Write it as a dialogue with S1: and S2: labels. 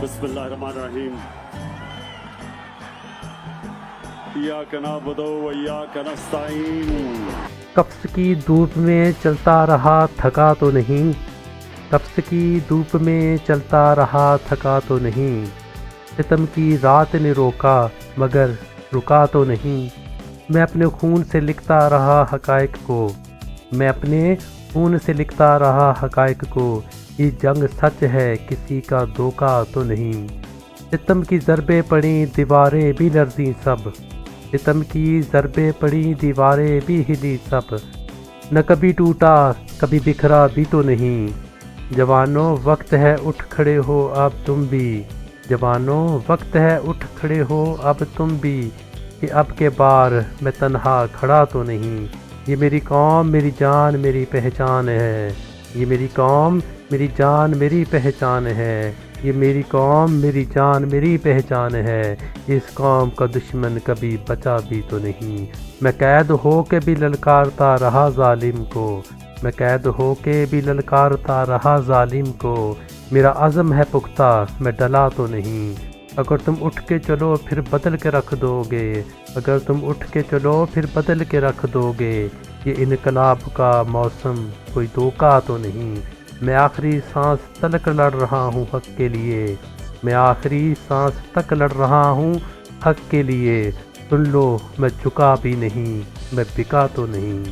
S1: बिस्मिल्लाहिर्रहमानिर्रहीम। इय्याका नअबुदु व इय्याका नस्तईन।
S2: कब्ज़ की धूप में चलता रहा थका तो नहीं, कब्ज़ की धूप में चलता रहा थका तो नहीं, सितम की रात ने रोका मगर रुका तो नहीं। मैं अपने खून से लिखता रहा हक़ाइक़ को, मैं अपने खून से लिखता रहा हक़ाइक़ को, ये जंग सच है किसी का धोखा तो नहीं। सितम की ज़रबें पड़ी दीवारें भी लर्ज़ीं सब, सितम की ज़रबें पड़ी दीवारें भी हिली सब, न कभी टूटा कभी बिखरा भी तो नहीं। जवानों वक्त है उठ खड़े हो अब तुम भी, जवानों वक्त है उठ खड़े हो अब तुम भी, कि अब के बार मैं तन्हा खड़ा तो नहीं। ये मेरी कौम मेरी जान मेरी पहचान है, ये मेरी कौम मेरी जान मेरी पहचान है, ये मेरी कौम मेरी जान मेरी पहचान है, इस कौम का दुश्मन कभी बचा भी तो नहीं। मैं कैद हो के भी ललकारता रहा जालिम को, मैं कैद हो के भी ललकारता रहा जालिम को, मेरा अज़म है पुख्ता मैं डला तो नहीं। अगर तुम उठ के चलो फिर बदल के रख दोगे, अगर तुम उठ के चलो फिर बदल के रख दोगे, ये इनकलाब का मौसम कोई धोखा तो नहीं। मैं आखिरी सांस तक लड़ रहा हूँ हक़ के लिए, मैं आखिरी सांस तक लड़ रहा हूँ हक़ के लिए। सुन लो मैं झुका भी नहीं, मैं बिका तो नहीं।